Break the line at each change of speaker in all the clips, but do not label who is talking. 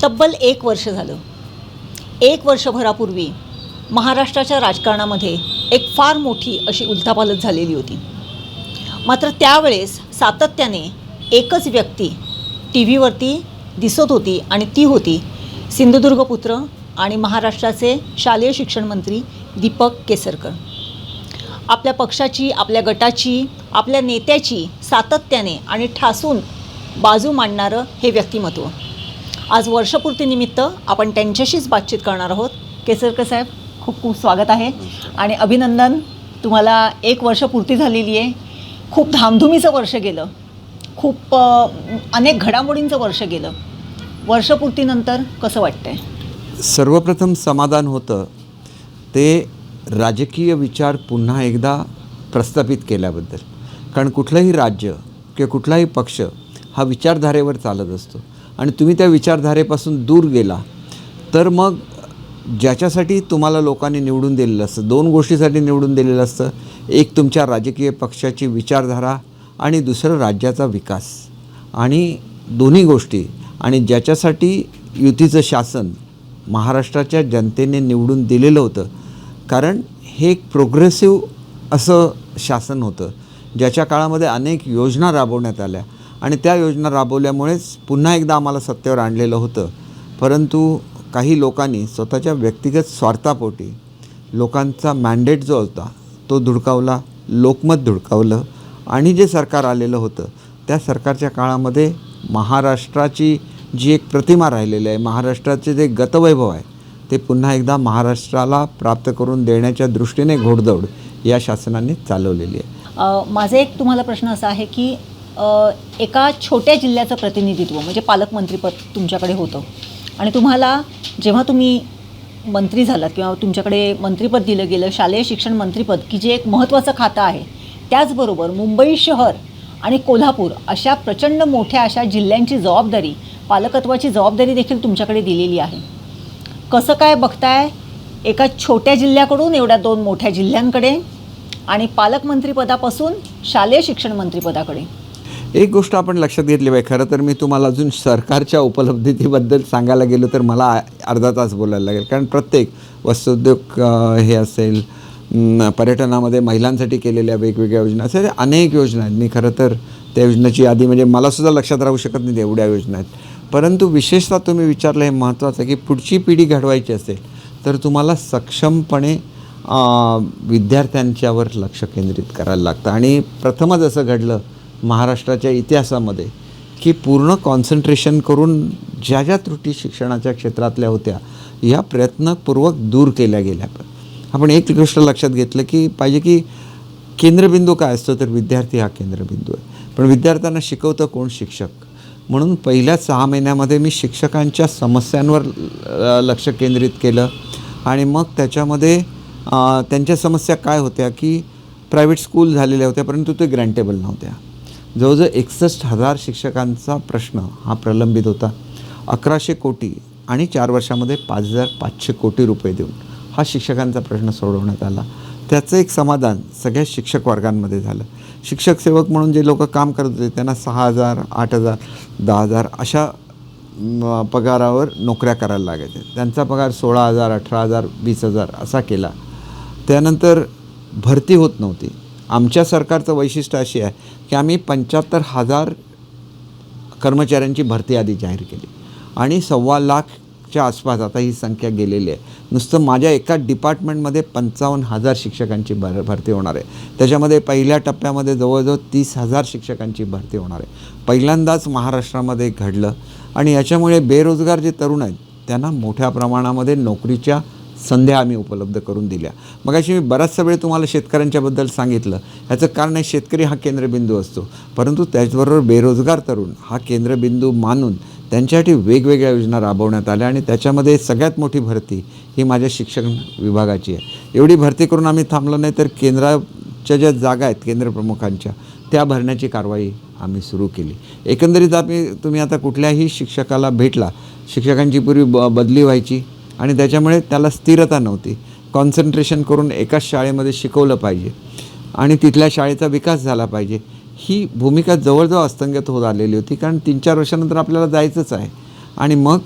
तब्बल 1 वर्ष झालं. 1 वर्षभरापूर्वी महाराष्ट्राच्या राजकारणामध्ये एक फार मोठी अशी उलथापालथ झालेली होती. मात्र त्यावेळेस सातत्याने एकच व्यक्ती टी व्हीवरती दिसत होती आणि ती होती सिंधुदुर्गपुत्र आणि महाराष्ट्राचे शालेय शिक्षण मंत्री दीपक केसरकर. आपल्या पक्षाची, आपल्या गटाची, आपल्या नेत्याची सातत्याने आणि ठासून बाजू मांडणारं हे व्यक्तिमत्व. आज वर्षपूर्तीनिमित्त आपण त्यांच्याशीच बातचीत करणार आहोत. केसरकर साहेब, खूप खूप स्वागत आहे आणि अभिनंदन. तुम्हाला 1 वर्ष पूर्ती झालेली आहे. खूप धामधुमीचं वर्ष गेलं, खूप अनेक घडामोडींचं वर्ष गेलं. वर्षपूर्तीनंतर कसं वाटतंय?
सर्वप्रथम समाधान होतं ते राजकीय विचार पुन्हा एकदा प्रस्थापित केल्याबद्दल. कारण कुठलंही राज्य किंवा कुठलाही पक्ष हा विचारधारेवर चालत असतो आणि तुम्ही त्या विचारधारेपासून दूर गेला तर मग ज्याच्यासाठी तुम्हाला लोकांनी निवडून दिलेलं असतं, 2 गोष्टीसाठी निवडून दिलेलं असतं. एक तुमच्या राजकीय पक्षाची विचारधारा आणि दुसरं राज्याचा विकास. आणि दोन्ही गोष्टी आणि ज्याच्यासाठी युतीचं शासन महाराष्ट्राच्या जनतेने निवडून दिलेलं होतं. कारण हे एक प्रोग्रेसिव्ह असं शासन होतं ज्याच्या काळामध्ये अनेक योजना राबवण्यात आल्या आणि त्या योजना राबवल्यामुळेच पुन्हा एकदा आम्हाला सत्तेवर आणलेलं होतं. परंतु काही लोकांनी स्वतःच्या व्यक्तिगत स्वार्थापोटी लोकांचा मॅन्डेट जो होता तो धुडकावला, लोकमत धुडकावलं आणि जे सरकार आलेलं होतं त्या सरकारच्या काळामध्ये महाराष्ट्राची जी एक प्रतिमा राहिलेली आहे, महाराष्ट्राचे जे गतवैभव आहे ते पुन्हा एकदा महाराष्ट्राला प्राप्त करून देण्याच्या दृष्टीने घोडदौड या शासनाने चालवलेली आहे.
माझा एक तुम्हाला प्रश्न असा आहे की एका छोट्या जिल्ह्याचं प्रतिनिधित्व म्हणजे पालकमंत्रीपद तुमच्याकडे होतं आणि तुम्हाला जेव्हा तुम्ही मंत्री झालात किंवा तुमच्याकडे मंत्रिपद दिलं गेलं शालेय शिक्षण मंत्रिपद, की जे एक महत्त्वाचं खातं आहे, त्याचबरोबर मुंबई शहर आणि कोल्हापूर अशा प्रचंड मोठ्या अशा जिल्ह्यांची जबाबदारी, पालकत्वाची जबाबदारी देखील तुमच्याकडे दिलेली आहे. कसं काय बघताय एका छोट्या जिल्ह्याकडून एवढ्या 2 मोठ्या जिल्ह्यांकडे आणि पालकमंत्रीपदापासून शालेय शिक्षण मंत्रिपदाकडे?
एक गोष्ट आपण लक्षात घेतली पाहिजे. खरं तर मी तुम्हाला अजून सरकारच्या उपलब्धीबद्दल सांगायला गेलो तर मला अर्धा तास बोलायला लागेल. कारण प्रत्येक वस्त्रोद्योग हे असेल, पर्यटनामध्ये महिलांसाठी केलेल्या वेगवेगळ्या योजना असेल, अनेक योजना आहेत. मी खरं तर त्या योजनेची यादी म्हणजे मलासुद्धा लक्षात राहू शकत नाही एवढ्या योजना आहेत. परंतु विशेषतः तुम्ही विचारलं हे महत्त्वाचं आहे की पुढची पिढी घडवायची असेल तर तुम्हाला सक्षमपणे विद्यार्थ्यांच्यावर लक्ष केंद्रित करायला लागतं. आणि प्रथमच असं घडलं महाराष्ट्राच्या इतिहासामध्ये की पूर्ण कॉन्सन्ट्रेशन करून ज्या ज्या त्रुटी शिक्षणाच्या क्षेत्रातल्या होत्या या प्रयत्नपूर्वक दूर केल्या गेल्या. आपण एक गोष्ट लक्षात घेतलं की पाहिजे की केंद्रबिंदू काय असतो तर विद्यार्थी हा केंद्रबिंदू आहे. पण विद्यार्थ्यांना शिकवतं कोण? शिक्षक. म्हणून पहिल्या 6 महिन्यामध्ये मी शिक्षकांच्या समस्यांवर लक्ष केंद्रित केलं आणि मग त्याच्यामध्ये त्यांच्या समस्या काय होत्या की प्रायव्हेट स्कूल झालेल्या होत्या परंतु ते ग्रँटेबल नव्हत्या. जवळजवळ 61,000 शिक्षकांचा प्रश्न हा प्रलंबित होता. 1100 कोटी आणि 4 वर्षामध्ये 5,500 कोटी रुपये देऊन हा शिक्षकांचा प्रश्न सोडवण्यात आला. त्याचं एक समाधान सगळ्या शिक्षक वर्गांमध्ये झालं. शिक्षक सेवक म्हणून जे लोक काम करत होते त्यांना 6,000, 8,000, 10,000 अशा पगारावर नोकऱ्या करायला लागायच्या. त्यांचा पगार 16,000, 18,000, 20,000 असा केला. त्यानंतर भरती होत नव्हती. आमच्या सरकारचं वैशिष्ट्य अशी आहे की आम्ही 75,000 कर्मचाऱ्यांची भरती यादी जाहीर केली आणि 2.25 आसपास आता ही संख्या गेलेली आहे. नुसतं माझ्या एका डिपार्टमेंटमध्ये 55,000 शिक्षकांची भरती होणार आहे. त्याच्यामध्ये पहिल्या टप्प्यामध्ये जवळजवळ 30,000 शिक्षकांची भरती होणार आहे. पहिल्यांदाच महाराष्ट्रामध्ये घडलं आणि याच्यामुळे बेरोजगार जे तरुण आहेत त्यांना मोठ्या प्रमाणामध्ये नोकरीच्या संध्या आम्ही उपलब्ध करून दिल्या. मग अशी मी बराचसा वेळ तुम्हाला शेतकऱ्यांच्याबद्दल सांगितलं. ह्याचं कारण आहे शेतकरी हा केंद्रबिंदू असतो परंतु त्याचबरोबर बेरोजगार तरुण हा केंद्रबिंदू मानून त्यांच्यासाठी वेगवेगळ्या योजना राबवण्यात आल्या आणि त्याच्यामध्ये सगळ्यात मोठी भरती ही माझ्या शिक्षण विभागाची आहे. एवढी भरती करून आम्ही थांबलो नाही तर केंद्राच्या ज्या जागा आहेत केंद्रप्रमुखांच्या त्या भरण्याची कारवाई आम्ही सुरू केली. एकंदरीत तुम्ही आता कुठल्याही शिक्षकाला भेटला, शिक्षकांची पूर्वी बदली व्हायची आणि त्याच्यामुळे त्याला स्थिरता नव्हती. कॉन्सन्ट्रेशन करून एकाच शाळेमध्ये शिकवलं पाहिजे आणि तिथल्या शाळेचा विकास झाला पाहिजे ही भूमिका जवळजवळ अस्तंगत होत आलेली होती. कारण 3-4 वर्षानंतर आपल्याला जायचंच आहे आणि मग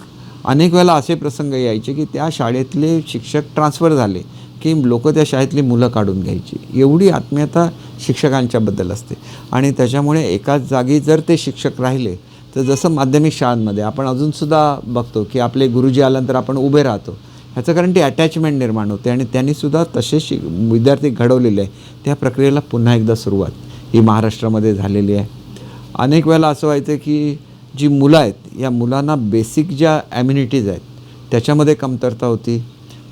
अनेक वेळेला असे प्रसंग यायचे की त्या शाळेतले शिक्षक ट्रान्सफर झाले की लोक त्या शाळेतली मुलं काढून घ्यायची. एवढी आत्मीयता शिक्षकांच्याबद्दल असते. आणि त्याच्यामुळे एकाच जागी जर ते शिक्षक राहिले तर जसं माध्यमिक शाळांमध्ये आपण अजूनसुद्धा बघतो की आपले गुरुजी आल्यानंतर आपण उभे राहतो. ह्याचं कारण ती अटॅचमेंट निर्माण होते आणि त्यांनीसुद्धा तसे विद्यार्थी घडवलेले आहे. त्या प्रक्रियेला पुन्हा एकदा सुरुवात ही महाराष्ट्रामध्ये झालेली आहे. अनेक वेळेला असं व्हायचं की जी मुलं आहेत या मुलांना बेसिक ज्या ॲम्युनिटीज आहेत त्याच्यामध्ये कमतरता होती.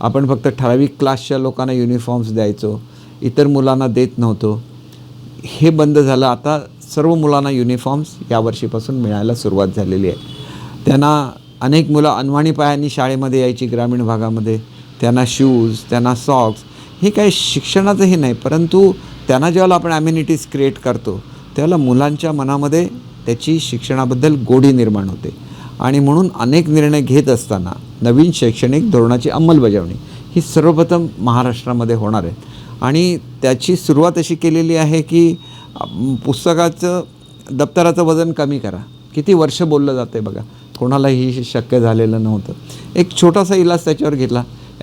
आपण फक्त ठराविक क्लासच्या लोकांना युनिफॉर्म्स द्यायचो, इतर मुलांना देत नव्हतो. हे बंद झालं. आता सर्व मुलांना युनिफॉर्म्स यावर्षीपासून मिळायला सुरुवात झालेली आहे. त्यांना अनेक मुलं अनवाणी पायांनी शाळेमध्ये यायची ग्रामीण भागामध्ये. त्यांना शूज, त्यांना सॉक्स, हे काही शिक्षणाचं हे नाही, परंतु त्यांना जेव्हा आपण ॲम्युनिटीज क्रिएट करतो त्यावेळेला मुलांच्या मनामध्ये त्याची शिक्षणाबद्दल गोडी निर्माण होते. आणि म्हणून अनेक निर्णय घेत असताना नवीन शैक्षणिक धोरणाची अंमलबजावणी ही सर्वप्रथम महाराष्ट्रामध्ये होणार आहे. आणि त्याची सुरुवात अशी केलेली आहे की पुस्तकाचं दप्तराचं वजन कमी करा. किती वर्ष बोललं जाते बघा, कोणालाही शक्य झालेलं नव्हतं. एक छोटासा इलाज त्याच्यावर घेतला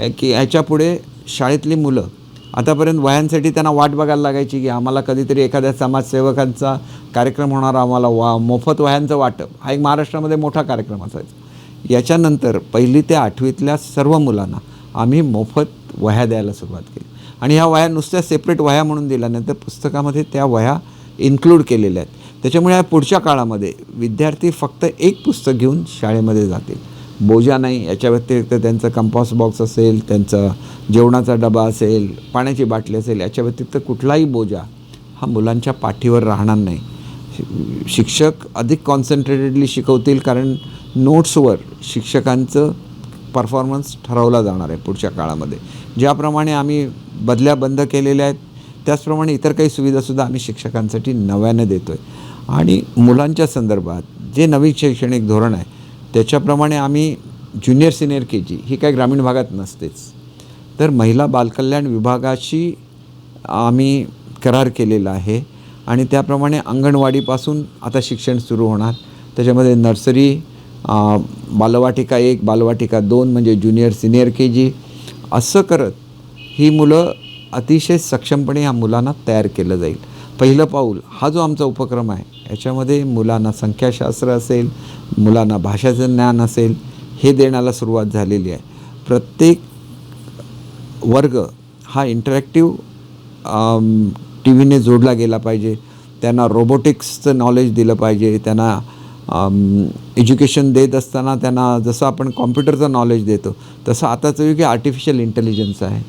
की ह्याच्यापुढे शाळेतली मुलं आतापर्यंत वह्यांसाठी त्यांना वाट बघायला लागायची की आम्हाला कधीतरी एखाद्या समाजसेवकांचा कार्यक्रम होणार, आम्हाला मोफत वह्यांचं वाटप, हा एक महाराष्ट्रामध्ये मोठा कार्यक्रम असायचा. याच्यानंतर 1ली ते 8वीतल्या सर्व मुलांना आम्ही मोफत वह्या द्यायला सुरुवात केली. आणि ह्या वह्या नुसत्या सेपरेट वह्या म्हणून दिल्यानंतर पुस्तकामध्ये त्या वह्या इन्क्लूड केलेल्या आहेत. त्याच्यामुळे या पुढच्या काळामध्ये विद्यार्थी फक्त एक पुस्तक घेऊन शाळेमध्ये जातील, बोजा नाही. याच्या व्यतिरिक्त त्यांचं कंपास बॉक्स असेल, त्यांचा जेवणाचा डबा असेल, पाण्याची बाटली असेल, याच्या व्यतिरिक्त कुठलाही बोजा हा मुलांच्या पाठीवर राहणार नाही. शिक्षक अधिक कॉन्सन्ट्रेटेडली शिकवतील, कारण नोट्सवर शिक्षकांचं परफॉर्मन्स ठरवला जाणार आहे पुढच्या काळामध्ये. ज्याप्रमाणे आम्ही बदल्या बंद केलेल्या आहेत त्याचप्रमाणे इतर काही सुविधासुद्धा आम्ही शिक्षकांसाठी नव्याने देतो आहे. आणि मुलांच्या संदर्भात जे नवीन शैक्षणिक धोरण आहे त्याच्याप्रमाणे आम्ही ज्युनियर सिनियर KG ही काही ग्रामीण भागात नसतेच, तर महिला बालकल्याण विभागाशी आम्ही करार केलेला आहे. आणि त्याप्रमाणे अंगणवाडीपासून आता शिक्षण सुरू होणार. त्याच्यामध्ये नर्सरी, बालवाटिका 1, बालवाटिका 2 म्हणजे ज्युनियर सिनियर KG, असं करत ही मुलं अतिशय सक्षमपणे ह्या मुलांना तयार केलं जाईल. पहिलं पाऊल हा जो आमचा उपक्रम आहे याच्यामध्ये मुलांना संख्याशास्त्र असेल, मुलांना भाषाचं ज्ञान असेल, हे देण्याला सुरुवात झालेली आहे. प्रत्येक वर्ग हा इंटरॅक्टिव्ह TV जोडला गेला पाहिजे. त्यांना रोबोटिक्सचं नॉलेज दिलं पाहिजे. त्यांना एज्युकेशन देत असताना त्यांना जसं आपण कॉम्प्युटरचं नॉलेज देतो तसं आताचं युग आर्टिफिशियल इंटेलिजन्स आहे.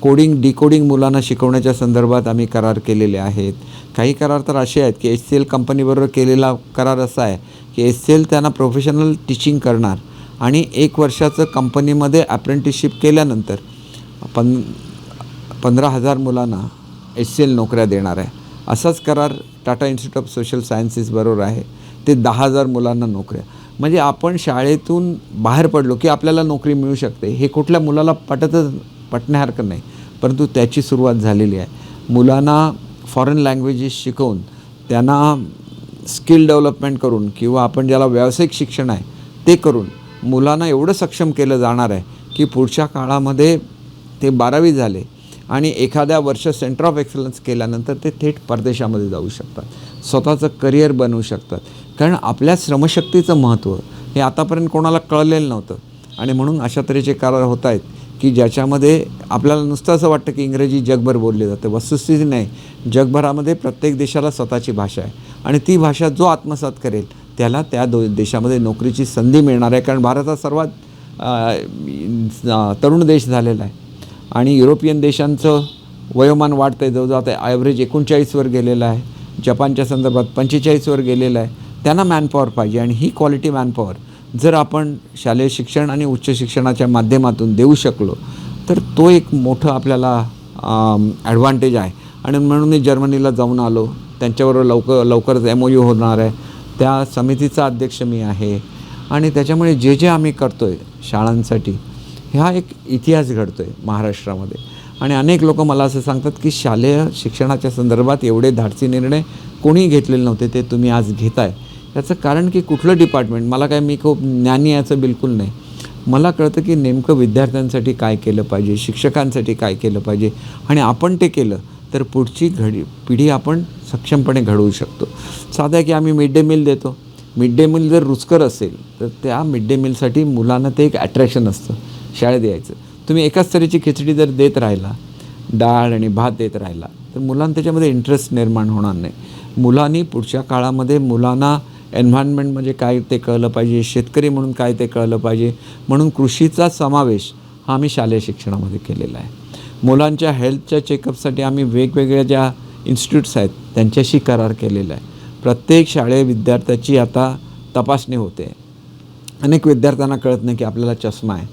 कोडिंग डिकोडिंग मुलांना शिकवण्याच्या संदर्भात आम्ही करार केलेले आहेत. काही करार तर असे आहेत की HCL कंपनीबरोबर केलेला करार असा आहे की HCL त्यांना प्रोफेशनल टीचिंग करणार आणि 1 वर्षाचं कंपनीमध्ये अप्रेंटिसशिप केल्यानंतर 15,000 मुलांना HCL नोकऱ्या देणार आहे. असाच करार Tata institute of social sciences बरोबर आहे. ते 10,000 मुलांना नोकऱ्या. म्हणजे आपण शाळेतून बाहेर पडलो की आपल्याला नोकरी मिळू शकते, हे कुठल्या मुलाला पटण्यासारखं नाही, परंतु त्याची सुरुवात झालेली आहे. मुलांना फॉरेन लँग्वेजेस शिकवून त्यांना स्किल डेव्हलपमेंट करून किंवा आपण ज्याला व्यावसायिक शिक्षण आहे ते करून मुलांना एवढं सक्षम केलं जाणार आहे की पुढच्या काळामध्ये ते 12वी झाले आणि एखाद्या वर्ष सेंटर ऑफ एक्सलन्स केल्यानंतर ते थेट परदेशामध्ये जाऊ शकतात, स्वतःचं करिअर बनवू शकतात. कारण आपल्या श्रमशक्तीचं महत्त्व हे आतापर्यंत कोणाला कळलेलं नव्हतं. आणि म्हणून अशा तऱ्हेचे करार होत आहेत की ज्याच्यामध्ये आपल्याला नुसतं असं वाटतं की इंग्रजी जगभर बोलली जाते. वस्तुस्थिती नाही, जगभरामध्ये प्रत्येक देशाला स्वतःची भाषा आहे आणि ती भाषा जो आत्मसात करेल त्याला त्या देशामध्ये नोकरीची संधी मिळणार आहे. कारण भारत हा सर्वात तरुण देश झालेला आहे आणि युरोपियन देशांचं वयोमान वाढतं आहे. जवळजवळ आता ॲव्हरेज 39वर गेलेलं आहे. जपानच्या संदर्भात 45वर गेलेलं आहे. त्यांना मॅनपॉवर पाहिजे आणि ही क्वालिटी मॅनपॉवर जर आपण शालेय शिक्षण आणि उच्च शिक्षणाच्या माध्यमातून देऊ शकलो तर तो एक मोठं आपल्याला ॲडव्हान्टेज आहे. आणि म्हणून मी जर्मनीला जाऊन आलो. त्यांच्याबरोबर लवकरच MOU होणार आहे. त्या समितीचा अध्यक्ष मी आहे. आणि त्याच्यामुळे जे आम्ही करतो आहे शाळांसाठी हा एक इतिहास घडतो आहे महाराष्ट्रामध्ये. आणि अनेक लोक मला असं सांगतात की शालेय शिक्षणाच्या संदर्भात एवढे धाडसी निर्णय कोणी घेतलेले नव्हते, ते तुम्ही आज घेताय. याचं कारण की कुठलं डिपार्टमेंट, मला काय मी खूप ज्ञानी याचं बिलकुल नाही, मला कळतं की नेमकं विद्यार्थ्यांसाठी काय केलं पाहिजे, शिक्षकांसाठी काय केलं पाहिजे, आणि आपण ते केलं तर पुढची पिढी आपण सक्षमपणे घडवू शकतो. साधं आहे की आम्ही मिड डे मील देतो. मिड डे मील जर रुचकर असेल तर त्या मिड डे मीलसाठी मुलांना ते एक अट्रॅक्शन असतं शाळेत यायचं. तुम्ही एकाच तऱ्हेची खिचडी जर देत राहिला, डाळ आणि भात देत राहिला, तर मुलांना त्याच्यामध्ये इंटरेस्ट निर्माण होणार नाही. मुलांनी पुढच्या काळामध्ये मुलांना एन्व्हायरमेंट म्हणजे काय ते कळलं पाहिजे, शेतकरी म्हणून काय ते कळलं पाहिजे, म्हणून कृषीचा समावेश हा आम्ही शालेय शिक्षणामध्ये केलेला आहे. मुलांच्या हेल्थच्या चेकअपसाठी आम्ही वेगवेगळ्या ज्या इन्स्टिट्यूट्स आहेत त्यांच्याशी करार केलेला आहे. प्रत्येक शाळेत विद्यार्थ्याची आता तपासणी होते. अनेक विद्यार्थ्यांना कळत नाही की आपल्याला चष्मा आहे.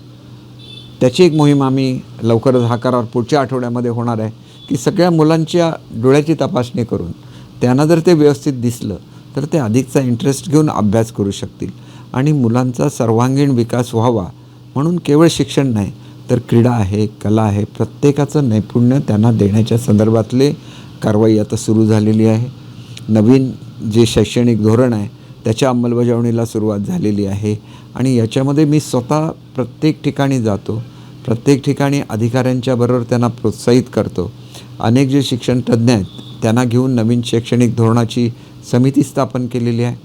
त्याची एक मोहीम आम्ही लवकरच हा करार पुढच्या आठवड्यामध्ये होणार आहे की सगळ्या मुलांच्या डोळ्याची तपासणी करून त्यांना जर ते व्यवस्थित दिसलं तर ते अधिकचा इंटरेस्ट घेऊन अभ्यास करू शकतील आणि मुलांचा सर्वांगीण विकास व्हावा म्हणून केवळ शिक्षण नाही तर क्रीडा आहे, कला आहे, प्रत्येकाचं नैपुण्य त्यांना देण्याच्या संदर्भातले कारवाई आता सुरू झालेली आहे. नवीन जे शैक्षणिक धोरण आहे त्याच्या अंमलबजावणीला सुरुवात झालेली आहे आणि याच्यामध्ये मी स्वतः प्रत्येक ठिकाणी जातो, प्रत्येक ठिकाणी अधिकाऱ्यांच्या बरोबर त्यांना प्रोत्साहित करतो. अनेक जे शिक्षण तज्ज्ञ आहेत त्यांना घेऊन नवीन शैक्षणिक धोरणाची समिती स्थापन केलेली आहे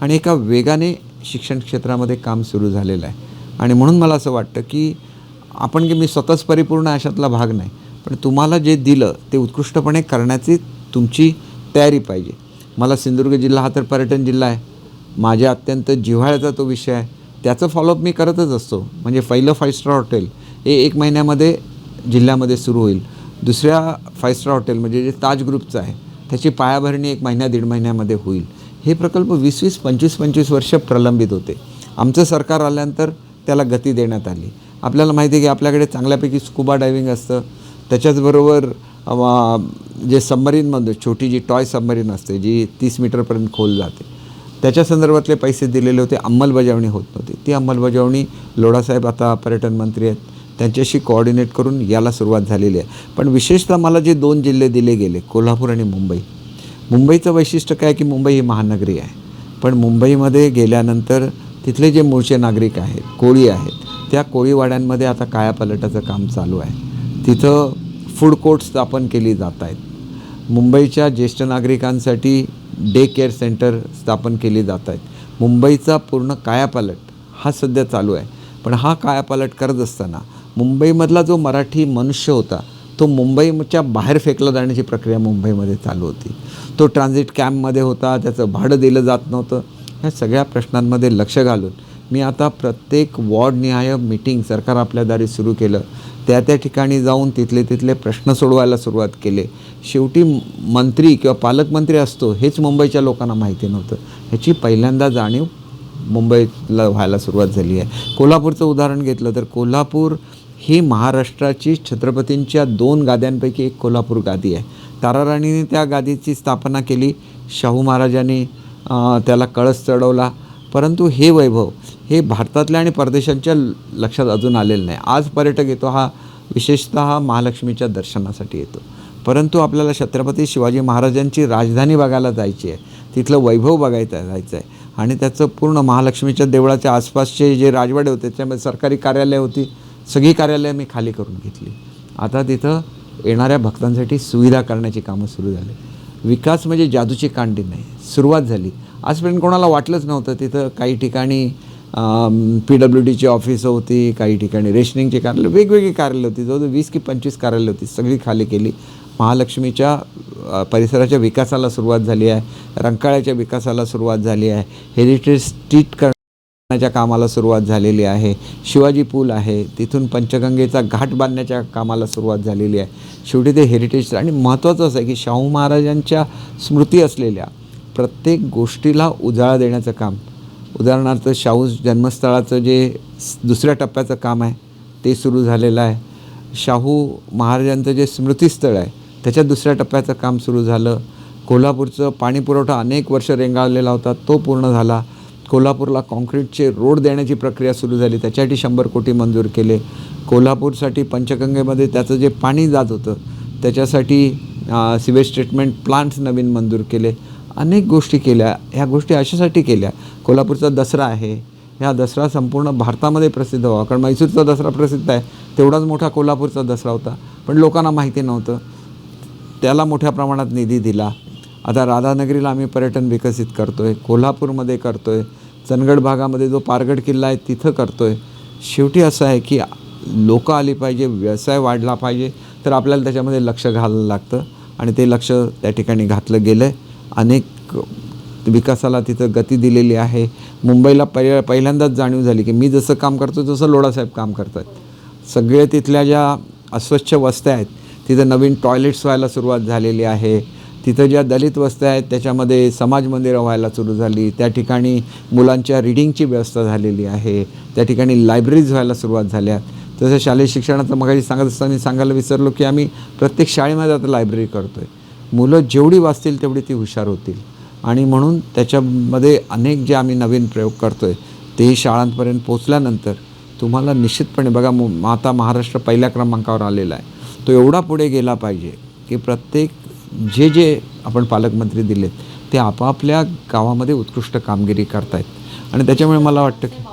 आणि एका वेगाने शिक्षण क्षेत्रामध्ये काम सुरू झालेलं आहे. आणि म्हणून मला असं वाटतं की आपण की मी स्वतःच परिपूर्ण अशातला भाग नाही, पण तुम्हाला जे दिलं ते उत्कृष्टपणे करण्याची तुमची तयारी पाहिजे. मला सिंधुदुर्ग जिल्हा हा तर पर्यटन जिल्हा आहे, माझ्या अत्यंत जिव्हाळ्याचा तो विषय आहे. त्याचं फॉलोअप मी करतच असतो. म्हणजे पहिलं 5 स्टार हॉटेल हे 1 महिन्यामध्ये जिल्ह्यामध्ये सुरू होईल. दुसऱ्या 5 स्टार हॉटेल म्हणजे जे ताज ग्रुपचं आहे त्याची पायाभरणी 1 महिन्या 1.5 महिन्यामध्ये होईल. हे प्रकल्प 20-20, 25-25 वर्ष प्रलंबित होते. आमचं सरकार आल्यानंतर त्याला गती देण्यात आली. आपल्याला माहिती आहे की आपल्याकडे चांगल्यापैकी स्कुबा डायव्हिंग असतं, त्याच्याचबरोबर जे सबमरीनमध्ये छोटी जी टॉय सबमरीन असते जी 30 मीटरपर्यंत खोल जाते त्याच्या संदर्भातले पैसे दिलेले होते, अंमलबजावणी होत नव्हती. ती अंमलबजावणी लोढासाहेब आता पर्यटन मंत्री आहेत त्यांच्याशी कोऑर्डिनेट करून याला सुरुवात झालेली आहे. पण विशेषतः मला जे 2 जिल्हे दिले गेले, कोल्हापूर आणि मुंबई. मुंबईचं वैशिष्ट्य काय की मुंबई ही महानगरी आहे, पण मुंबईमध्ये गेल्यानंतर तिथले जे मूळचे नागरिक आहेत, कोळी आहेत, त्या कोळीवाड्यांमध्ये आता कायापालटाचं काम चालू आहे. तिथं फूड कोर्ट स्थापन केली जात आहेत. मुंबईच्या ज्येष्ठ नागरिकांसाठी डे केअर सेंटर स्थापन केली जात आहेत. मुंबईचा पूर्ण कायापालट हा सध्या चालू आहे. पण हा कायापालट करत असताना मुंबईमधला जो मराठी मनुष्य होता तो मुंबईच्या बाहेर फेकला जाण्याची प्रक्रिया मुंबईमध्ये चालू होती. तो ट्रान्झिट कॅम्पमध्ये होता, त्याचं भाडं दिलं जात नव्हतं. ह्या सगळ्या प्रश्नांमध्ये लक्ष घालून मी आता प्रत्येक वॉर्डनिहाय मीटिंग सरकार आपल्या दारी सुरू केलं. त्या ठिकाणी जाऊन तिथले प्रश्न सोडवायला सुरुवात केले. शेवटी मंत्री किंवा पालकमंत्री असतो हेच मुंबईच्या लोकांना माहिती नव्हतं. ह्याची पहिल्यांदा जाणीव मुंबईला व्हायला सुरुवात झाली आहे. कोल्हापूरचं उदाहरण घेतलं तर कोल्हापूर ही महाराष्ट्राची छत्रपतींच्या 2 गाद्यांपैकी एक कोल्हापूर गादी आहे. ताराराणीने त्या गादीची स्थापना केली, शाहू महाराजांनी त्याला कळस चढवला. परंतु हे वैभव हे भारतातल्या आणि परदेशांच्या लक्षात अजून आलेलं नाही. आज पर्यटक येतो हा विशेषतः महालक्ष्मीच्या दर्शनासाठी येतो, परंतु आपल्याला छत्रपती शिवाजी महाराजांची राजधानी बघायला जायची आहे, तिथलं वैभव बघायचं जायचं आहे. आणि त्याचं पूर्ण महालक्ष्मीच्या देवळाच्या आसपासचे जे राजवाडे होते त्याच्यामध्ये सरकारी कार्यालय होती, सगळी कार्यालयं मी खाली करून घेतली. आता तिथं येणाऱ्या भक्तांसाठी सुविधा करण्याची कामं सुरू झाली. विकास म्हणजे जादूची कांडी नाही, सुरुवात झाली. आजपर्यंत कोणाला वाटलंच नव्हतं. तिथं काही ठिकाणी PWDची ऑफिसं होती, काही ठिकाणी रेशनिंगची कार्यालय, वेगवेगळी कार्यालय होती. जवळजवळ 20 की 25 कार्यालय होती, सगळी खाली केली. महालक्ष्मीच्या परिसराच्या विकासाला सुरुवात झाली आहे, रंकाळ्याच्या विकासाला सुरुवात झाली आहे, हेरिटेज स्ट्रीट करण्याच्या कामाला सुरुवात झालेली आहे, शिवाजी पूल आहे, तिथून पंचगंगेचा घाट बांधण्याच्या कामाला सुरुवात झालेली आहे. शेवटी ते हेरिटेज. आणि महत्त्वाचं असं आहे की शाहू महाराजांच्या स्मृती असलेल्या प्रत्येक गोष्टीला उजाळा देण्याचं काम, उदाहरणार्थ शाहू जन्मस्थळाचं जे 2ऱ्या टप्प्याचं काम आहे ते सुरू झालेलं आहे. शाहू महाराजांचं जे स्मृतिस्थळ आहे त्याच्या 2ऱ्या टप्प्याचं काम सुरू झालं. कोल्हापूरचं पाणीपुरवठा अनेक वर्ष रेंगाळलेला होता, तो पूर्ण झाला. कोल्हापूरला कॉन्क्रीटचे रोड देण्याची प्रक्रिया सुरू झाली, त्याच्यासाठी 100 कोटी मंजूर केले. कोल्हापूरसाठी पंचगंगेमध्ये त्याचं जे पाणी जात होतं त्याच्यासाठी सिवेज ट्रीटमेंट प्लांट्स नवीन मंजूर केले. अनेक गोष्टी केल्या. ह्या गोष्टी अशासाठी केल्या, कोल्हापूरचा दसरा आहे, ह्या दसरा संपूर्ण भारतामध्ये प्रसिद्ध व्हावा. कारण मैसूरचा दसरा प्रसिद्ध आहे, तेवढाच मोठा कोल्हापूरचा दसरा होता, पण लोकांना माहिती नव्हतं. त्याला मोठ्या प्रमाणात निधी दिला. आता राधानगरीला आम्ही पर्यटन विकसित करतो आहे, कोल्हापूरमध्ये करतो आहे, चंदगड भागामध्ये जो पारगड किल्ला आहे तिथं करतो आहे. शेवटी असं आहे की लोकं आली पाहिजे, व्यवसाय वाढला पाहिजे, तर आपल्याला त्याच्यामध्ये लक्ष घालायला लागतं आणि ते लक्ष त्या ठिकाणी घातलं गेलं आहे. अनेक विकासाला तिथं गती दिलेली आहे. मुंबईला पहिल्यांदाच जाणीव झाली की मी जसं काम करतो तसं लोढासाहेब काम करतात. सगळे तिथल्या ज्या अस्वच्छ वस्त्या आहेत तिथं नवीन टॉयलेट्स व्हायला सुरुवात झालेली आहे. तिथं ज्या दलित वस्त्या आहेत त्याच्यामध्ये समाज मंदिरं व्हायला सुरू झाली. त्या ठिकाणी मुलांच्या रिडिंगची व्यवस्था झालेली आहे. त्या ठिकाणी लायब्ररीज व्हायला सुरुवात झाल्या. तसं शालेय शिक्षणाचं मगाशी सांगत असताना मी सांगायला विसरलो की आम्ही प्रत्येक शाळेमध्ये आता लायब्ररी करतो आहे. मुलं जेवढी वाचतील तेवढी ती हुशार होतील आणि म्हणून त्याच्यामध्ये अनेक जे आम्ही नवीन प्रयोग करतो आहे ते शाळांपर्यंत पोचल्यानंतर तुम्हाला निश्चितपणे बघा आता महाराष्ट्र पहिल्या क्रमांकावर आलेला आहे. तो एवढा पुढे गेला पाहिजे की प्रत्येक जे आपण पालकमंत्री दिलेत ते आपापल्या गावामध्ये उत्कृष्ट कामगिरी करतायत आणि त्याच्यामुळे मला वाटतं की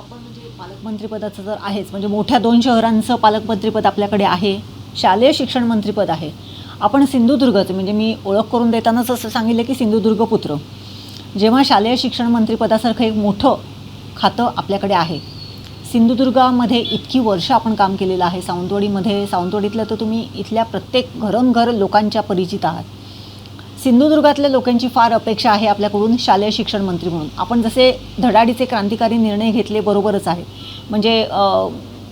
पालकमंत्रीपदाचं तर आहेच, म्हणजे मोठ्या 2 शहरांचं पालकमंत्रीपद आपल्याकडे आहे, शालेय शिक्षण मंत्रीपद आहे. आपण सिंधुदुर्गचं, म्हणजे मी ओळख करून देतानाच असं सांगितलं की सिंधुदुर्ग पुत्र, जेव्हा शालेय शिक्षण मंत्रीपदासारखं एक मोठं खातं आपल्याकडे आहे. सिंधुदुर्गामध्ये इतकी वर्ष आपण काम केलेलं आहे. सावंतवाडीतलं तर तुम्ही इथल्या प्रत्येक घरोघर लोकांच्या परिचित आहात. सिंधुदुर्गातल्या लोकांची फार अपेक्षा आहे आपल्याकडून शालेय शिक्षण मंत्री म्हणून. आपण जसे धडाडीचे क्रांतिकारी निर्णय घेतले बरोबरच आहे, म्हणजे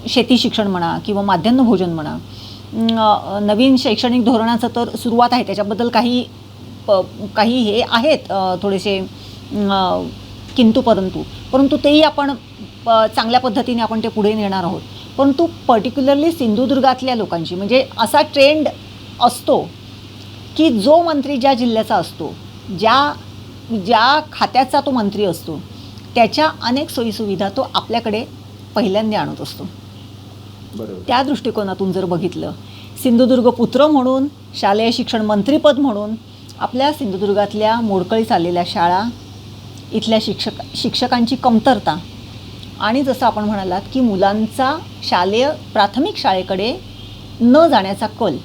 शेती शिक्षण म्हणा किंवा माध्यान्ह भोजन म्हणा, नवीन शैक्षणिक धोरणाचं तर सुरुवात आहे, त्याच्याबद्दल काही हे आहेत थोडेसे किंतु परंतु तेही आपण चांगल्या पद्धतीने आपण ते पुढे नेणार आहोत. परंतु पर्टिक्युलरली सिंधुदुर्गातल्या लोकांची, म्हणजे असा ट्रेंड असतो की जो मंत्री ज्या जिल्ह्याचा असतो, ज्या खात्याचा तो मंत्री असतो, त्याच्या अनेक सोयीसुविधा तो आपल्याकडे पहिल्यांदा आणत असतो. त्या दृष्टिकोनातून जर बघितलं, सिंधुदुर्ग पुत्र म्हणून, शालेय शिक्षण मंत्रीपद म्हणून आपल्या सिंधुदुर्गातल्या मोडकळीस आलेल्या शाळा, इथल्या शिक्षकांची कमतरता आणि जसं आपण म्हणालात की मुलांचा प्राथमिक शाळेकडे न जाण्याचा कल,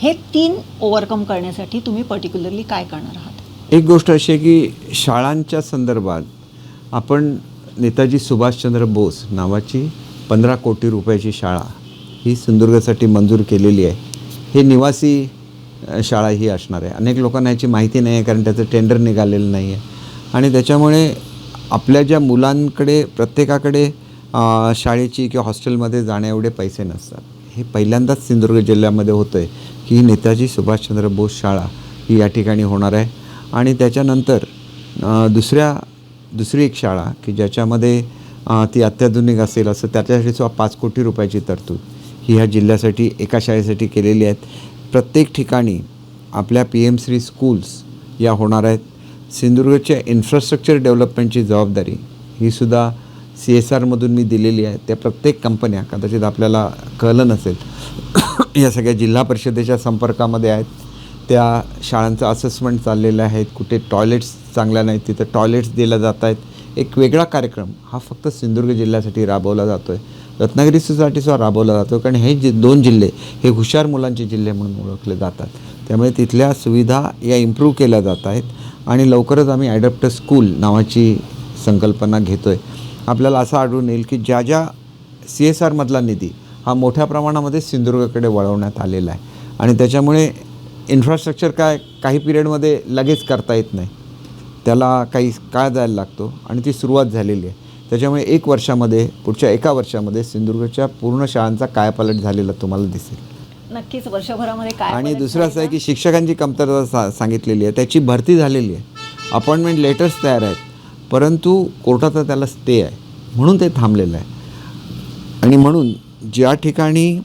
हे 3 ओव्हरकम करण्यासाठी तुम्ही पर्टिक्युलरली काय करणार आहात?
एक गोष्ट अशी आहे की शाळांच्या संदर्भात आपण नेताजी सुभाषचंद्र बोस नावाची 15 कोटी रुपयाची शाळा ही सिंधुदुर्गासाठी मंजूर केलेली आहे. हे निवासी शाळा ही असणार आहे. अनेक लोकांना याची माहिती नाही आहे कारण त्याचं टेंडर निघालेलं नाही आहे आणि त्याच्यामुळे आपल्या ज्या मुलांकडे प्रत्येकाकडे शाळेची किंवा हॉस्टेलमध्ये जाण्या एवढे पैसे नसतात. हे पहिल्यांदाच सिंधुदुर्ग जिल्ह्यामध्ये होतं आहे की नेताजी सुभाषचंद्र बोस शाळा ही या ठिकाणी होणार आहे. आणि त्याच्यानंतर दुसरी एक शाळा की ज्याच्यामध्ये ती अत्याधुनिक असेल असं त्याच्यासाठी सुद्धा 5 कोटी रुपयाची तरतूद ही ह्या जिल्ह्यासाठी एका शाळेसाठी केलेली आहेत. प्रत्येक ठिकाणी आपल्या PM-श्री स्कूल्स या होणार आहेत. सिंधुदुर्गच्या इन्फ्रास्ट्रक्चर डेव्हलपमेंटची जबाबदारी ही सुद्धा CSRमधून मी दिलेली आहे. त्या प्रत्येक कंपन्या, कदाचित आपल्याला कळलं नसेल, या सगळ्या जिल्हा परिषदेच्या संपर्कामध्ये आहेत. त्या शाळांचं असेसमेंट चाललेलं आहे. कुठे टॉयलेट्स चांगल्या नाहीत तिथं टॉयलेट्स दिल्या जात आहेत. एक वेगळा कार्यक्रम हा फक्त सिंधुदुर्ग जिल्ह्यासाठी राबवला जातो आहे. रत्नागिरीसाठी सुद्धा राबवला जातो कारण हे 2 जिल्हे हे हुशार मुलांचे जिल्हे म्हणून ओळखले जातात. त्यामुळे तिथल्या सुविधा या इम्प्रूव्ह केल्या जात आहेत आणि लवकरच आम्ही ॲडॅप्टर स्कूल नावाची संकल्पना घेतो आहे. आपल्याला असं आढळून येईल की ज्या CSRमधला निधी हा मोठ्या प्रमाणामध्ये सिंधुदुर्गाकडे वळवण्यात आलेला आहे आणि त्याच्यामुळे इन्फ्रास्ट्रक्चर काही पिरियडमध्ये लगेच करता येत नाही, त्याला काही काळ जायला लागतो आणि ती सुरुवात झालेली आहे. त्याच्यामुळे पुढच्या 1 वर्षामध्ये सिंधुदुर्गच्या पूर्ण शाळांचा कायापालट झालेला तुम्हाला दिसेल.
नक्कीच वर्षभरामध्ये काय.
आणि दुसरं असं आहे की शिक्षकांची कमतरता सांगितलेली आहे, त्याची भरती झालेली आहे, अपॉइंटमेंट लेटर्स तयार आहेत, परंतु कोर्टाचा त्याला स्टे आहे म्हणून ते थांबलेलं आहे. आणि म्हणून ज्या ठिकाणी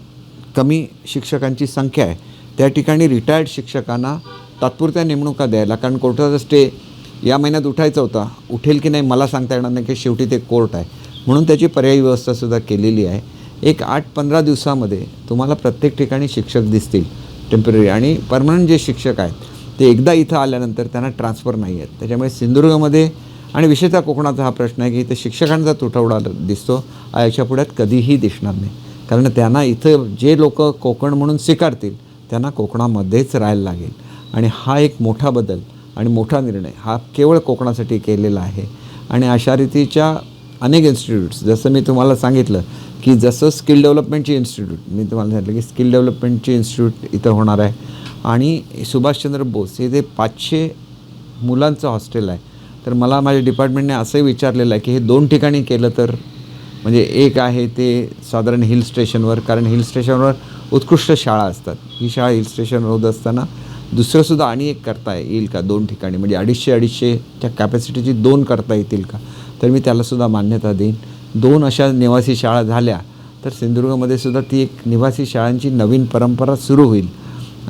कमी शिक्षकांची संख्या आहे त्या ठिकाणी रिटायर्ड शिक्षकांना तात्पुरत्या नेमणुका द्यायला, कारण कोर्टाचा स्टे या महिन्यात उठायचा होता, उठेल की नाही मला सांगता येणार नाही की शेवटी ते कोर्ट आहे, म्हणून त्याची पर्यायी व्यवस्थासुद्धा केलेली आहे. एक 8-15 दिवसामध्ये तुम्हाला प्रत्येक ठिकाणी शिक्षक दिसतील टेम्पररी. आणि परमनंट जे शिक्षक आहेत ते एकदा इथं आल्यानंतर त्यांना ट्रान्सफर नाही आहेत. त्याच्यामुळे सिंधुदुर्गमध्ये आणि विशेषतः कोकणाचा हा प्रश्न आहे की इथे शिक्षकांचा तुटवडा दिसतो, याच्या पुढ्यात कधीही दिसणार नाही. कारण त्यांना इथं जे लोक कोकण म्हणून स्वीकारतील त्यांना कोकणामध्येच राहायला लागेल. आणि हा एक मोठा बदल आणि मोठा निर्णय हा केवळ कोकणासाठी केलेला आहे. आणि अशा रीतीच्या अनेक इन्स्टिट्यूट्स, जसं मी तुम्हाला सांगितलं की जसं स्किल डेव्हलपमेंटची इन्स्टिट्यूट मी तुम्हाला सांगितलं की स्किल डेव्हलपमेंटची इन्स्टिट्यूट इथं होणार आहे. आणि सुभाषचंद्र बोस हे जे 500 मुलांचं हॉस्टेल आहे, तर मला माझ्या डिपार्टमेंटने असंही विचारलेलं आहे की हे 2 ठिकाणी केलं तर, म्हणजे एक आहे ते साधारण हिल स्टेशनवर, कारण हिल स्टेशनवर उत्कृष्ट शाळा असतात. ही शाळा हिल स्टेशनवर होत असताना दुसरंसुद्धा आणि एक करता येईल का 2 ठिकाणी, म्हणजे 250-250च्या कॅपॅसिटीची 2 करता येतील का, तर मी त्यालासुद्धा मान्यता देईन. 2 अशा निवासी शाळा झाल्या तर सिंधुदुर्गमध्ये सुद्धा ती एक निवासी शाळांची नवीन परंपरा सुरू होईल.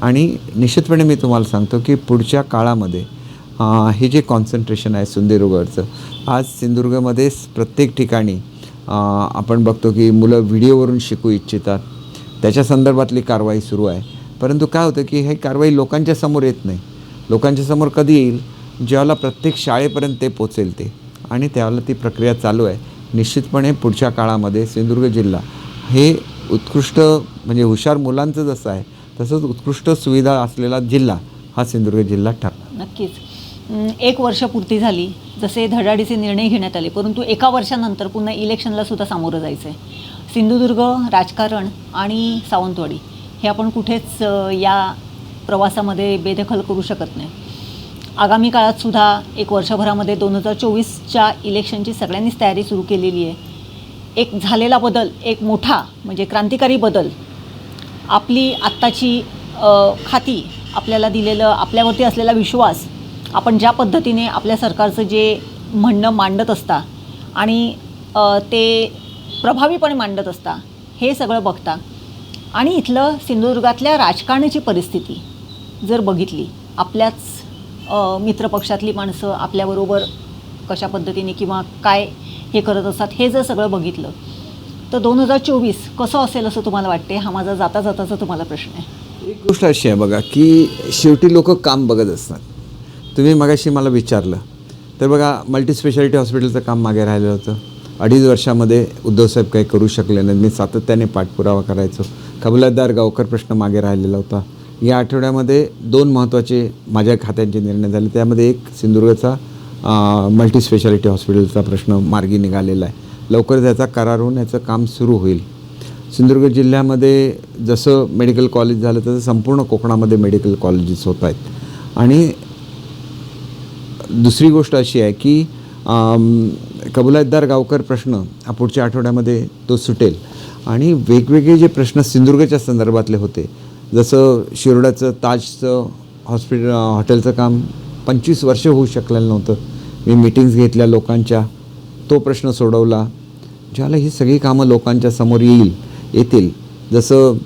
आणि निश्चितपणे मी तुम्हाला सांगतो की पुढच्या काळामध्ये हे जे कॉन्सन्ट्रेशन आहे सिंधुदुर्गवरचं, आज सिंधुदुर्गमध्ये प्रत्येक ठिकाणी आपण बघतो की मुलं व्हिडिओवरून शिकू इच्छितात, त्याच्या संदर्भातली कारवाई सुरू आहे. परंतु काय होतं की हे कारवाई लोकांच्या समोर येत नाही. लोकांच्या समोर कधी येईल, ज्यावेळेला प्रत्येक शाळेपर्यंत ते पोचेल ते, आणि त्यावेळेला ती प्रक्रिया चालू आहे. निश्चितपणे पुढच्या काळामध्ये सिंधुदुर्ग जिल्हा हे उत्कृष्ट, म्हणजे हुशार मुलांचं जसं आहे तसंच उत्कृष्ट सुविधा असलेला जिल्हा हा सिंधुदुर्ग जिल्हा ठरला.
नक्कीच. 1 वर्ष पूर्ती झाली, जसे धडाडीचे निर्णय घेण्यात आले, परंतु 1 वर्षानंतर पुन्हा इलेक्शनला सुद्धा सामोरं जायचं आहे. सिंधुदुर्ग राजकारण आणि सावंतवाडी हे आपण कुठेच या प्रवासामध्ये बेदखल करू शकत नाही. आगामी काळात सुद्धा 1 वर्षभरामध्ये 2024च्या इलेक्शनची सगळ्यांनीच तयारी सुरू केलेली आहे. एक झालेला बदल, एक मोठा म्हणजे क्रांतिकारी बदल, आपली आत्ताची खाती, आपल्याला दिलेलं, आपल्यावरती असलेला विश्वास, आपण ज्या पद्धतीने आपल्या सरकारचं जे म्हणणं मांडत असता आणि ते प्रभावीपणे मांडत असता, हे सगळं बघता आणि इथलं सिंधुदुर्गातल्या राजकारणाची परिस्थिती जर बघितली, आपल्याच मित्रपक्षातली माणसं आपल्याबरोबर कशा पद्धतीने किंवा काय हे करत असतात, हे जर सगळं बघितलं तर 2024 कसं असेल असं तुम्हाला वाटते? हा माझा जाता जाताचा तुम्हाला प्रश्न आहे.
एक गोष्ट अशी आहे बघा की शेवटी लोक काम बघत असतात. तुम्ही मगाशी मला विचारलं तर बघा, मल्टीस्पेशालिटी हॉस्पिटलचं काम मागे राहिलं होतं. 2.5 वर्षामध्ये उद्धवसाहेब काही करू शकले नाहीत. मी सातत्याने पाठपुरावा करायचो. कबूलदार गावकर प्रश्न मागे राहिलेला होता. या आठवड्यामध्ये 2 महत्त्वाचे माझ्या खात्यांचे निर्णय झाले. त्यामध्ये एक सिंधुदुर्गचा मल्टीस्पेशालिटी हॉस्पिटलचा प्रश्न मार्गी निघालेला आहे. लवकर त्याचा करार होऊन याचं काम सुरू होईल. सिंधुदुर्ग जिल्ह्यामध्ये जसं मेडिकल कॉलेज झालं तसं संपूर्ण कोकणामध्ये मेडिकल कॉलेजेस होत आहेत. आणि दुसरी गोष्ट अशी आहे की कबूलदार गावकर प्रश्न पुढच्या आठवड्यामध्ये तो सुटेल. आणि वेगवेगळे जे प्रश्न सिंधुदुर्गच्या संदर्भातले होते, जसं शिरोड्याचं ताजचं हॉटेलचं काम 25 वर्ष होऊ शकलेलं नव्हतं. मी मीटिंग्स घेतल्या लोकांच्या, तो प्रश्न सोडवला. ज्याला ही सगळी कामं लोकांच्या समोर येतील, जसं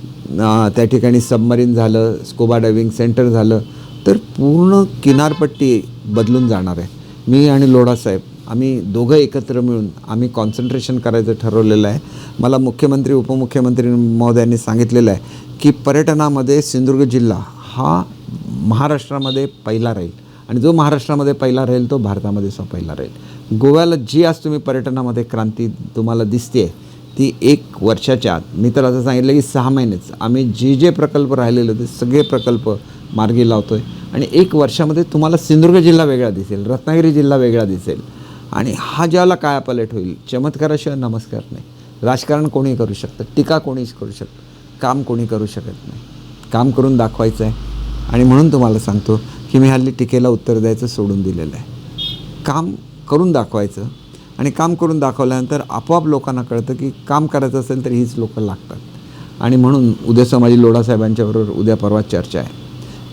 त्या ठिकाणी सबमरीन झालं, स्कुबा डायव्हिंग सेंटर झालं, तर पूर्ण किनारपट्टी बदलून जाणार आहे. मी आणि लोढासाहेब आम्ही दोघं एकत्र मिळून आम्ही कॉन्सन्ट्रेशन करायचं ठरवलेलं आहे. मला मुख्यमंत्री उपमुख्यमंत्री महोदयांनी सांगितलेलं आहे की पर्यटनामध्ये सिंधुदुर्ग जिल्हा हा महाराष्ट्रामध्ये पहिला राहील, आणि जो महाराष्ट्रामध्ये पहिला राहील तो भारतामध्ये पहिला राहील. गोव्याला जी आज तुम्ही पर्यटनामध्ये क्रांती तुम्हाला दिसते ती 1 वर्षाच्या आत, मी तर असं सांगितलं की 6 महिनेच आम्ही जे प्रकल्प राहिलेले होते सगळे प्रकल्प मार्गी लावतो आहे. आणि 1 वर्षामध्ये तुम्हाला सिंधुदुर्ग जिल्हा वेगळा दिसेल, रत्नागिरी जिल्हा वेगळा दिसेल. आणि हा ज्याला कायापालट होईल, चमत्काराशिवाय नमस्कार नाही. राजकारण कोणी करू शकतं, टीका कोणीच करू शकतं, काम कोणी करू शकत नाही. काम करून दाखवायचं आहे. आणि म्हणून तुम्हाला सांगतो की मी हल्ली टीकेला उत्तर द्यायचं सोडून दिलेलं आहे. काम करून दाखवायचं, आणि काम करून दाखवल्यानंतर आपोआप लोकांना कळतं की काम करायचं असेल तर हीच लोकं लागतात. आणि म्हणून उद्या माझी लोढासाहेबांच्याबरोबर उद्या परवा चर्चा आहे,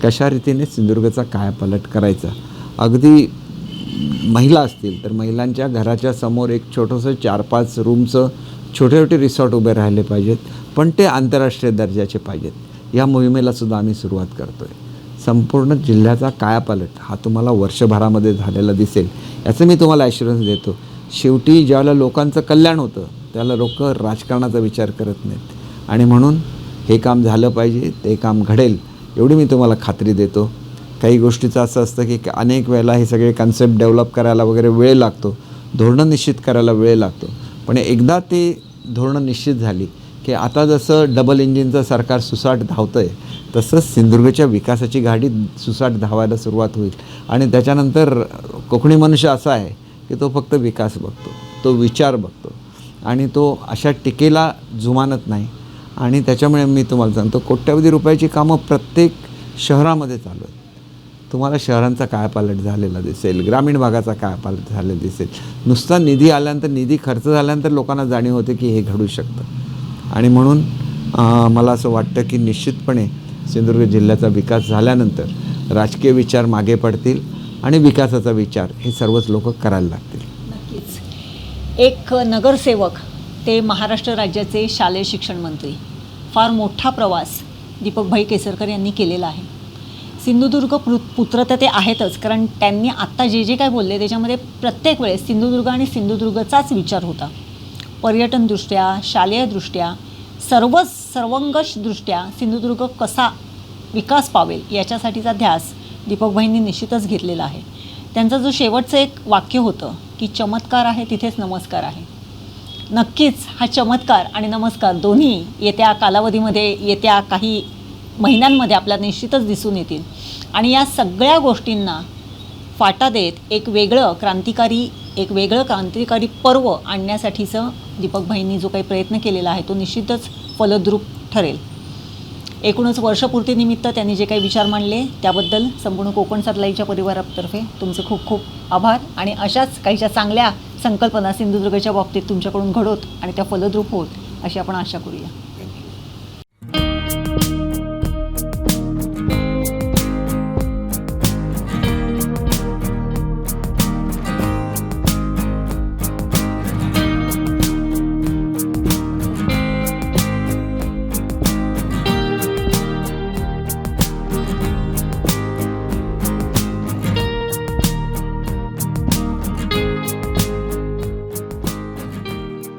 कशा रीतीने सिंधुदुर्गचा कायापालट करायचा. अगदी महिला असतील तर महिलांच्या घराच्या समोर एक छोटंसं 4-5 रूमचं छोटे रिसॉर्ट उभे राहिले पाहिजेत, पण ते आंतरराष्ट्रीय दर्जाचे पाहिजेत. या मोहिमेलासुद्धा आम्ही सुरुवात करतो आहे. संपूर्ण जिल्ह्याचा कायापालट हा तुम्हाला वर्षभरामध्ये झालेला दिसेल, याचं मी तुम्हाला ॲश्युरन्स देतो. शेवटी ज्यावेळेला लोकांचं कल्याण होतं त्याला लोक राजकारणाचा विचार करत नाहीत. आणि म्हणून हे काम झालं पाहिजे, ते काम घडेल एवढी मी तुम्हाला खात्री देतो. काही गोष्टीचं असं असतं की अनेक वेळेला हे सगळे कन्सेप्ट डेव्हलप करायला वगैरे वेळ लागतो, धोरणं निश्चित करायला वेळ लागतो. पण एकदा ते धोरणं निश्चित झाली की आता जसं डबल इंजिनचं सरकार सुसाट धावतं आहे, तसंच सिंधुदुर्गच्या विकासाची गाडी सुसाट धावायला सुरुवात होईल. आणि त्याच्यानंतर कोकणी मनुष्य असा आहे की तो फक्त विकास बघतो, तो विचार बघतो आणि तो अशा टीकेला जुमानत नाही. आणि त्याच्यामुळे मी तुम्हाला सांगतो, कोट्यवधी रुपयाची कामं प्रत्येक शहरामध्ये चालू आहेत. तुम्हाला शहरांचा कायापालट झालेला दिसेल, ग्रामीण भागाचा कायापालट झालेला दिसेल. नुसता निधी आल्यानंतर, निधी खर्च झाल्यानंतर लोकांना जाणीव होते की हे घडू शकतं. आणि म्हणून मला असं वाटतं की निश्चितपणे सिंधुदुर्ग जिल्ह्याचा विकास झाल्यानंतर राजकीय विचार मागे पडतील आणि विकासाचा विचार हे सर्वच लोक करायला लागतील.
नक्कीच. एक नगरसेवक ते महाराष्ट्र राज्याचे शालेय शिक्षण मंत्री, फार मोठा प्रवास दीपकभाई केसरकर यांनी केलेला आहे. सिंधुदुर्ग पुत्र तर ते आहेतच, कारण त्यांनी आत्ता जे जे काय बोलले त्याच्यामध्ये प्रत्येक वेळेस सिंधुदुर्ग आणि सिंधुदुर्गचाच विचार होता. पर्यटनदृष्ट्या, शालेयदृष्ट्या, सर्वंकषदृष्ट्या सिंधुदुर्ग कसा विकास पावेल याच्यासाठीचा ध्यास दीपकभाईंनी निश्चितच घेतलेला आहे. त्यांचं जो शेवटचं एक वाक्य होतं की चमत्कार आहे तिथेच नमस्कार आहे. नक्कीच हा चमत्कार आणि नमस्कार दोन्ही येत्या कालावधीमध्ये, येत्या काही महिन्यांमध्ये आपल्याला निश्चितच दिसून येतील. आणि या सगळ्या गोष्टींना फाटा देत एक वेगळं क्रांतिकारी पर्व आणण्यासाठीचं दीपकभाईंनी जो काही प्रयत्न केलेला आहे तो निश्चितच फलद्रूप ठरेल. एकूणच वर्षपूर्तीनिमित्त त्यांनी जे काही विचार मांडले त्याबद्दल संपूर्ण कोकण सातलाईच्या परिवारातर्फे तुमचे खूप खूप आभार. आणि अशाच काहीशा चांगल्या संकल्पना सिंधुदुर्गच्या बाबतीत तुमच्याकडून घडोत आणि त्या फलद्रूप होत अशी आपण आशा करूया.